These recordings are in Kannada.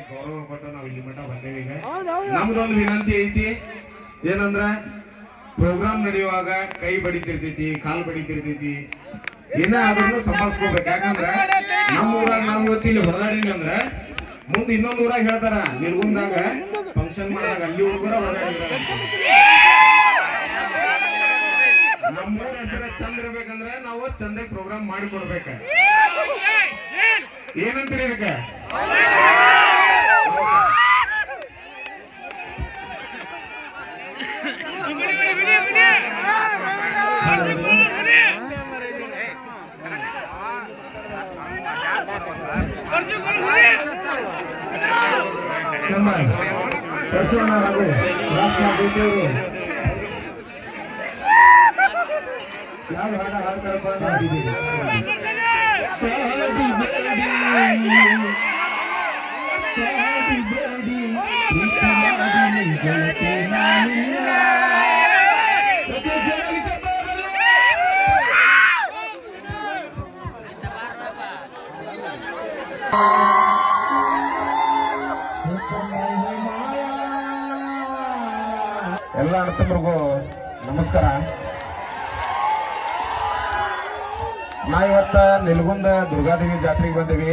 ಗೌರವ ಕೊಟ್ಟು ನಾವು ಇಲ್ಲಿ ಮಠ ಬಂದೇವಿ. ಈಗ ನಮ್ದೊಂದು ವಿನಂತಿ ಐತಿ, ಏನಂದ್ರ ಪ್ರೋಗ್ರಾಮ್ ನಡೆಯುವಾಗ ಕೈ ಬಡಿತಿರ್ತೈತಿ, ಕಾಲ್ ಬಡಿತಿರ್ತೈತಿ, ಏನೇ ಆದ್ರೂ ಸಂಭಾಳಿಸ್ಕೋಬೇಕು. ಯಾಕಂದ್ರ ನಮ್ಮ ಊರಾಗ ನಾವು ಇವತ್ತು ಇಲ್ಲಿ ಹೊರದಾಡಿದ್ವಿ ಅಂದ್ರ ಮುಂದೆ ಇನ್ನೊಂದು ಊರಾಗ ಹೇಳ್ತಾರ ನಿರ್ಗುಂದಾಗ ಫಂಕ್ಷನ್ ಮಾಡಾಗ ಅಲ್ಲಿ ಹುಡುಗರ ಹೊರದಾಡಿದ್ರ. ನಮ್ಮೂರ ಹೆಸರ ಚಂದ ಇರ್ಬೇಕಂದ್ರೆ ನಾವು ಚಂದ ಪ್ರೋಗ್ರಾಮ್ ಮಾಡಿ ಕೊಡ್ಬೇಕ. ಏನಂತೀರಿ ಇದಕ್ಕೆ? ನಮ್ಮ ಪರಶುವಣ್ಣ ಹಾಗೂ ರಾಷ್ಟ್ರಪತಿಯವರು ಯಾವ ಹಾಡ ಹಾಡ್ತಾರಪ್ಪ ಎಲ್ಲ ಅಣ್ಣತಮ್ಮರಿಗೂ ನಮಸ್ಕಾರ. ನಾ ಇವತ್ತ ನಿಲ್ಗುಂದ ದುರ್ಗಾದೇವಿ ಜಾತ್ರೆಗೆ ಬಂದೀವಿ.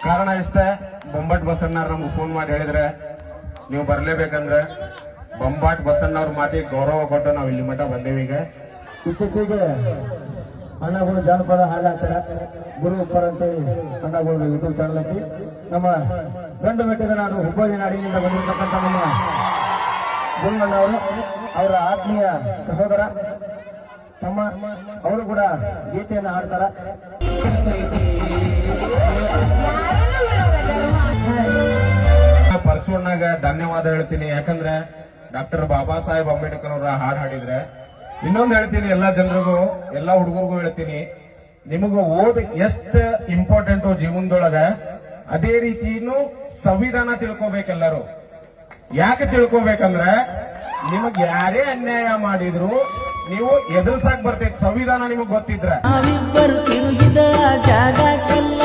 ಕಾರಣ ಇಷ್ಟ, ಬೊಂಬಾಟ್ ಬಸಣ್ಣವ್ರು ನಮ್ಗೆ ಫೋನ್ ಮಾಡಿ ಹೇಳಿದ್ರೆ ನೀವು ಬರ್ಲೇಬೇಕಂದ್ರೆ ಬೊಂಬಾಟ್ ಬಸಣ್ಣವ್ರ ಮಾತಿಗೆ ಗೌರವ ಕೊಟ್ಟು ನಾವು ಇಲ್ಲಿ ಮಠ ಬಂದೇವಿ. ಈಗ ಇತ್ತೀಚೆಗೆ ಅಣ್ಣಗಳು ಜಾನಪದ ಹಾಡಾಡ್ತಾರ, ಗುರು ಉಪ್ಪರ್ ಅಂತೇಳಿ ಅಣ್ಣಗಳು ಯೂಟ್ಯೂಬ್ ಚಾನಲ್ ಐತಿ. ನಮ್ಮ ಗಂಡು ಬೆಟ್ಟದ ನಾಡು ಹುಬ್ಬಳ್ಳಿ ನಾಡಿನಿಂದ ಬಂದಿರತಕ್ಕಂಥ ನಮ್ಮ ಗುರುಗಳವರು, ಅವರ ಆತ್ಮೀಯ ಸಹೋದರ ತಮ್ಮ, ಅವರು ಕೂಡ ಗೀತೆಯನ್ನು ಹಾಡ್ತಾರ. ಪರಶುವಣ್ಣಗ ಧನ್ಯವಾದ ಹೇಳ್ತೀನಿ. ಯಾಕಂದ್ರೆ ಡಾಕ್ಟರ್ ಬಾಬಾ ಸಾಹೇಬ್ ಅಂಬೇಡ್ಕರ್ ಅವರ ಹಾಡು ಹಾಡಿದ್ರೆ. ಇನ್ನೊಂದು ಹೇಳ್ತೀನಿ, ಎಲ್ಲಾ ಜನರಿಗೂ, ಎಲ್ಲಾ ಹುಡುಗರಿಗೂ ಹೇಳ್ತೀನಿ, ನಿಮಗೂ ಓದ್ ಎಷ್ಟ್ ಇಂಪಾರ್ಟೆಂಟು ಜೀವನದೊಳಗ, ಅದೇ ರೀತಿನೂ ಸಂವಿಧಾನ ತಿಳ್ಕೊಬೇಕೆಲ್ಲರೂ. ಯಾಕೆ ತಿಳ್ಕೊಬೇಕಂದ್ರೆ ನಿಮಗ್ ಯಾರೇ ಅನ್ಯಾಯ ಮಾಡಿದ್ರು ನೀವು ಎದುರ್ಸಾಕ್ ಬರ್ತೈತಿ, ಸಂವಿಧಾನ ನಿಮಗ್ ಗೊತ್ತಿದ್ರ. ನಾವಿಬ್ಬರು ತಿರುಗಿದ ಜಾಗಕ್ಕೆಲ್ಲ